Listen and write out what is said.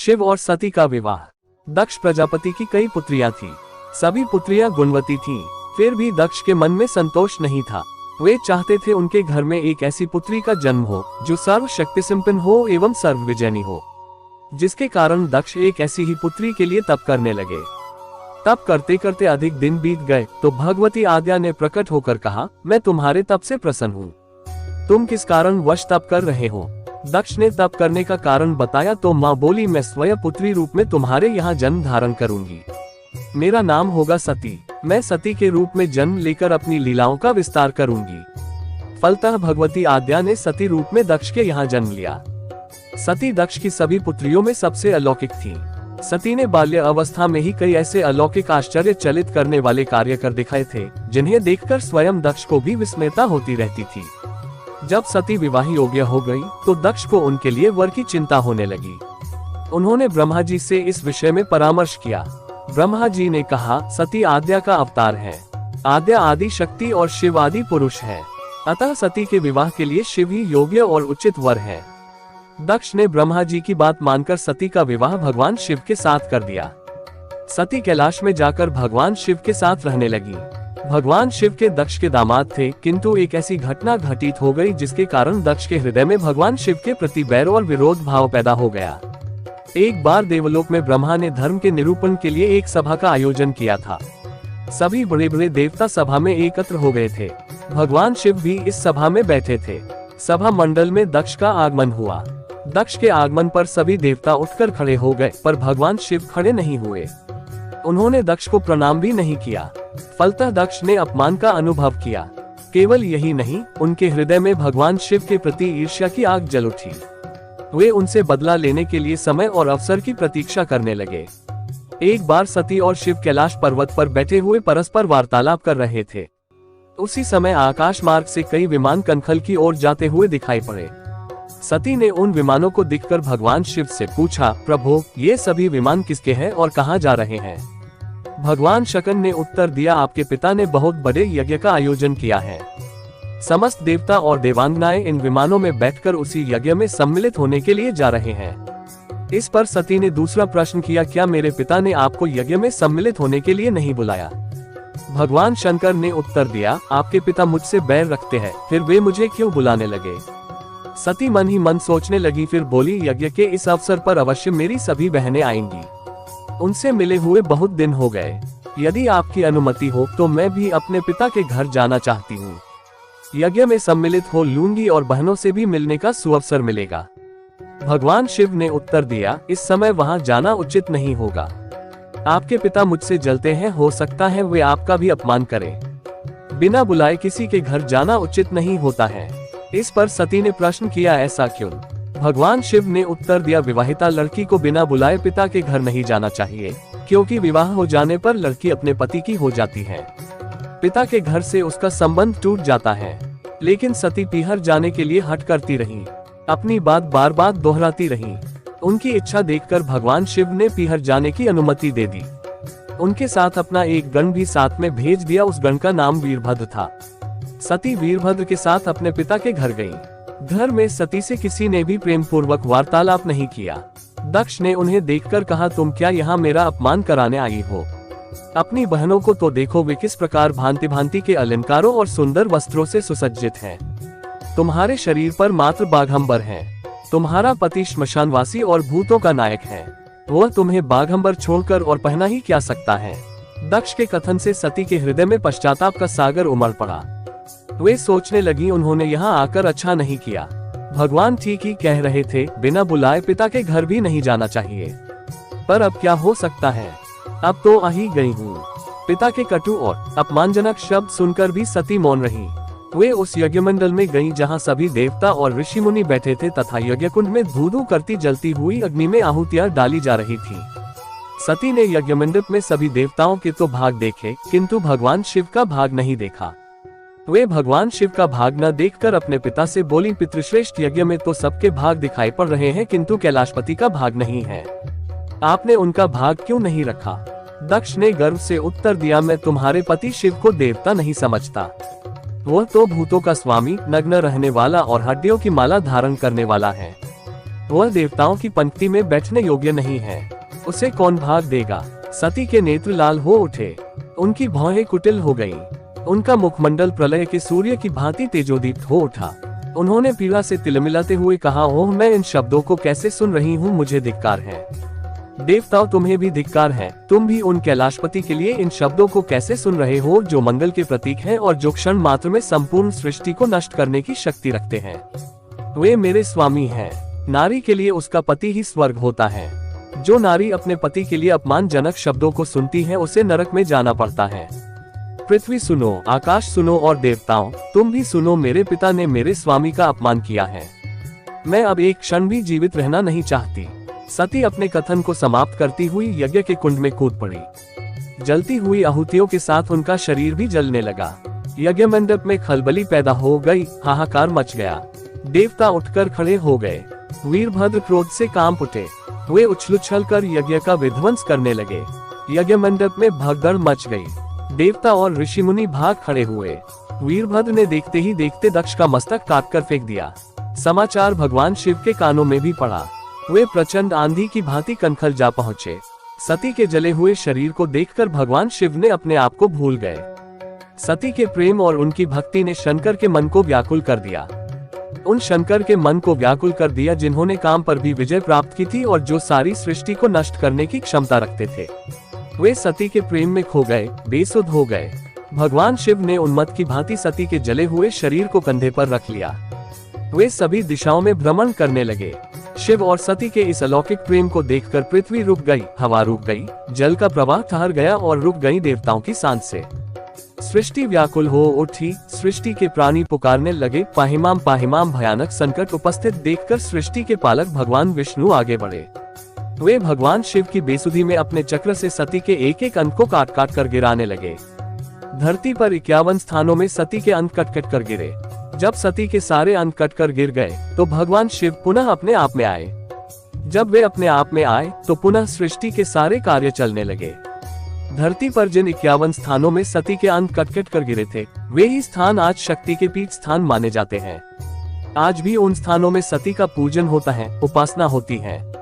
शिव और सती का विवाह। दक्ष प्रजापति की कई पुत्रियां थीं। सभी पुत्रियां गुणवती थीं। फिर भी दक्ष के मन में संतोष नहीं था। वे चाहते थे उनके घर में एक ऐसी पुत्री का जन्म हो जो सर्वशक्ति संपन्न हो एवं सर्वविजयनी हो, जिसके कारण दक्ष एक ऐसी ही पुत्री के लिए तप करने लगे। तप करते करते अधिक दिन बीत गए तो भगवती आद्या ने प्रकट होकर कहा, मैं तुम्हारे तप से प्रसन्न हूँ। तुम किस कारण वश तप कर रहे हो? दक्ष ने तप करने का कारण बताया तो माँ बोली, मैं स्वयं पुत्री रूप में तुम्हारे यहाँ जन्म धारण करूंगी। मेरा नाम होगा सती। मैं सती के रूप में जन्म लेकर अपनी लीलाओं का विस्तार करूंगी। फलतः भगवती आद्या ने सती रूप में दक्ष के यहाँ जन्म लिया। सती दक्ष की सभी पुत्रियों में सबसे अलौकिक थी। सती ने बाल्य अवस्था में ही कई ऐसे अलौकिक आश्चर्य चलित करने वाले कार्य कर दिखाए थे जिन्हें देखकर स्वयं दक्ष को भी विस्मयता होती रहती थी। जब सती विवाह योग्य हो गई तो दक्ष को उनके लिए वर की चिंता होने लगी। उन्होंने ब्रह्मा जी से इस विषय में परामर्श किया। ब्रह्मा जी ने कहा, सती आद्या का अवतार है। आद्या आदि शक्ति और शिव आदि पुरुष है, अतः सती के विवाह के लिए शिव ही योग्य और उचित वर है। दक्ष ने ब्रह्मा जी की बात मानकर सती का विवाह भगवान शिव के साथ कर दिया। सती कैलाश में जाकर भगवान शिव के साथ रहने लगी। भगवान शिव के दक्ष के दामाद थे, किंतु एक ऐसी घटना घटित हो गई जिसके कारण दक्ष के हृदय में भगवान शिव के प्रति बैर और विरोध भाव पैदा हो गया। एक बार देवलोक में ब्रह्मा ने धर्म के निरूपण के लिए एक सभा का आयोजन किया था। सभी बड़े बड़े देवता सभा में एकत्र हो गए थे। भगवान शिव भी इस सभा में बैठे थे। सभा मंडल में दक्ष का आगमन हुआ। दक्ष के आगमन पर सभी देवता उठकर खड़े हो गए, पर भगवान शिव खड़े नहीं हुए। उन्होंने दक्ष को प्रणाम भी नहीं किया। फलतः दक्ष ने अपमान का अनुभव किया। केवल यही नहीं, उनके हृदय में भगवान शिव के प्रति ईर्ष्या की आग जल उठी। वे उनसे बदला लेने के लिए समय और अवसर की प्रतीक्षा करने लगे। एक बार सती और शिव कैलाश पर्वत पर बैठे हुए परस्पर वार्तालाप कर रहे थे। उसी समय आकाश मार्ग से कई विमान कनखल की ओर जाते हुए दिखाई पड़े। सती ने उन विमानों को देखकर भगवान शिव से पूछा, प्रभु, ये सभी विमान किसके हैं और कहाँ जा रहे हैं? भगवान शकन ने उत्तर दिया, आपके पिता ने बहुत बड़े यज्ञ का आयोजन किया है। समस्त देवता और देवांगनाएं इन विमानों में बैठकर उसी यज्ञ में सम्मिलित होने के लिए जा रहे हैं। इस पर सती ने दूसरा प्रश्न किया, क्या मेरे पिता ने आपको यज्ञ में सम्मिलित होने के लिए नहीं बुलाया? भगवान शंकर ने उत्तर दिया, आपके पिता मुझसे बैर रखते हैं, फिर वे मुझे क्यों बुलाने लगे? सती मन ही मन सोचने लगी, फिर बोली, यज्ञ के इस अवसर पर अवश्य मेरी सभी बहनें आएंगी। उनसे मिले हुए बहुत दिन हो गए। यदि आपकी अनुमति हो तो मैं भी अपने पिता के घर जाना चाहती हूँ। यज्ञ में सम्मिलित हो लूंगी और बहनों से भी मिलने का सुअवसर मिलेगा। भगवान शिव ने उत्तर दिया, इस समय वहाँ जाना उचित नहीं होगा। आपके पिता मुझसे जलते हैं, हो सकता है वे आपका भी अपमान करें। बिना बुलाए किसी के घर जाना उचित नहीं होता है। इस पर सती ने प्रश्न किया, ऐसा क्यों? भगवान शिव ने उत्तर दिया, विवाहिता लड़की को बिना बुलाए पिता के घर नहीं जाना चाहिए, क्योंकि विवाह हो जाने पर लड़की अपने पति की हो जाती है। पिता के घर से उसका संबंध टूट जाता है। लेकिन सती पीहर जाने के लिए हट करती रही, अपनी बात बार बार दोहराती रही। उनकी इच्छा देखकर भगवान शिव ने पीहर जाने की अनुमति दे दी। उनके साथ अपना एक गण भी साथ में भेज दिया। उस गण का नाम वीरभद्र था। सती वीरभद्र के साथ अपने पिता के घर गई। घर में सती से किसी ने भी प्रेम पूर्वक वार्तालाप नहीं किया। दक्ष ने उन्हें देखकर कहा, तुम क्या यहाँ मेरा अपमान कराने आई हो? अपनी बहनों को तो देखो, वे किस प्रकार भांति भांति के अलंकारों और सुंदर वस्त्रों से सुसज्जित हैं। तुम्हारे शरीर पर मात्र बाघंबर है। तुम्हारा पति श्मशानवासी और भूतों का नायक है। वह तुम्हें बाघंबर छोड़कर और पहना ही क्या सकता है? दक्ष के कथन से सती के हृदय में पश्चाताप का सागर उमड़ पड़ा। वे सोचने लगी, उन्होंने यहाँ आकर अच्छा नहीं किया। भगवान ठीक ही कह रहे थे, बिना बुलाए पिता के घर भी नहीं जाना चाहिए। पर अब क्या हो सकता है? अब तो आ ही गई हूँ। पिता के कटु और अपमानजनक शब्द सुनकर भी सती मौन रही। वे उस यज्ञ मंडल में गईं जहाँ सभी देवता और ऋषि मुनि बैठे थे तथा यज्ञ कुंड में धू-धू करती जलती हुई अग्नि में आहुतियां डाली जा रही थी। सती ने यज्ञ मंडप में सभी देवताओं के तो भाग देखे, किंतु भगवान शिव का भाग नहीं देखा। वे भगवान शिव का भाग न देखकर अपने पिता से बोली, पितृश्रेष्ठ यज्ञ में तो सबके भाग दिखाई पड़ रहे हैं, किंतु कैलाशपति का भाग नहीं है। आपने उनका भाग क्यों नहीं रखा? दक्ष ने गर्व से उत्तर दिया, मैं तुम्हारे पति शिव को देवता नहीं समझता। वह तो भूतों का स्वामी, नग्न रहने वाला और हड्डियों की माला धारण करने वाला है। वह देवताओं की पंक्ति में बैठने योग्य नहीं है, उसे कौन भाग देगा। सती के नेत्र लाल हो उठे, उनकी भौहें कुटिल हो गईं। उनका मुखमंडल प्रलय के सूर्य की भांति तेजोदीप्त हो उठा। उन्होंने पीड़ा से तिलमिलाते हुए कहा, ओह, मैं इन शब्दों को कैसे सुन रही हूँ, मुझे धिक्कार है। देवताओं, तुम्हें भी धिक्कार है। तुम भी उन कैलाशपति के लिए इन शब्दों को कैसे सुन रहे हो, जो मंगल के प्रतीक हैं और जो क्षण मात्र में संपूर्ण सृष्टि को नष्ट करने की शक्ति रखते हैं। वे मेरे स्वामी हैं। नारी के लिए उसका पति ही स्वर्ग होता है। जो नारी अपने पति के लिए अपमानजनक शब्दों को सुनती है, उसे नरक में जाना पड़ता है। पृथ्वी सुनो, आकाश सुनो और देवताओं, तुम भी सुनो, मेरे पिता ने मेरे स्वामी का अपमान किया है। मैं अब एक क्षण भी जीवित रहना नहीं चाहती। सती अपने कथन को समाप्त करती हुई यज्ञ के कुंड में कूद पड़ी। जलती हुई आहुतियों के साथ उनका शरीर भी जलने लगा। यज्ञ मंडप में खलबली पैदा हो गई, हाहाकार मच गया। देवता उठकर खड़े हो गए। वीरभद्र क्रोध से कांप उठे। वे उछल कर यज्ञ का विध्वंस करने लगे। यज्ञ मंडप में भगदड़ मच गई। देवता और ऋषि मुनि भाग खड़े हुए। वीरभद्र ने देखते ही देखते दक्ष का मस्तक काटकर फेंक दिया। समाचार भगवान शिव के कानों में भी पड़ा। वे प्रचंड आंधी की भांति कनखल जा पहुंचे। सती के जले हुए शरीर को देखकर भगवान शिव ने अपने आप को भूल गए। सती के प्रेम और उनकी भक्ति ने शंकर के मन को व्याकुल कर दिया। उन शंकर के मन को व्याकुल कर दिया जिन्होंने काम पर भी विजय प्राप्त की थी और जो सारी सृष्टि को नष्ट करने की क्षमता रखते थे। वे सती के प्रेम में खो गए, बेसुध हो गए। भगवान शिव ने उन्मत्त की भांति सती के जले हुए शरीर को कंधे पर रख लिया। वे सभी दिशाओं में भ्रमण करने लगे। शिव और सती के इस अलौकिक प्रेम को देखकर पृथ्वी रुक गई, हवा रुक गई, जल का प्रवाह ठहर गया और रुक गई देवताओं की सांसें। सृष्टि व्याकुल हो उठी। सृष्टि के प्राणी पुकारने लगे, पाहिमाम पाहिमाम। भयानक संकट उपस्थित देखकर सृष्टि के पालक भगवान विष्णु आगे बढ़े। वे भगवान शिव की बेसुधी में अपने चक्र से सती के एक एक अंग को काट काट कर गिराने लगे। धरती पर 51 स्थानों में सती के अंग कट कट कर गिरे। जब सती के सारे अंग कट कर गिर गए तो भगवान शिव पुनः अपने आप में आए। जब वे अपने आप में आए तो पुनः सृष्टि के सारे कार्य चलने लगे। धरती पर जिन 51 स्थानों में सती के अंग कट कट कर गिरे थे, वे ही स्थान आज शक्ति के पीठ स्थान माने जाते हैं। आज भी उन स्थानों में सती का पूजन होता है, उपासना होती है।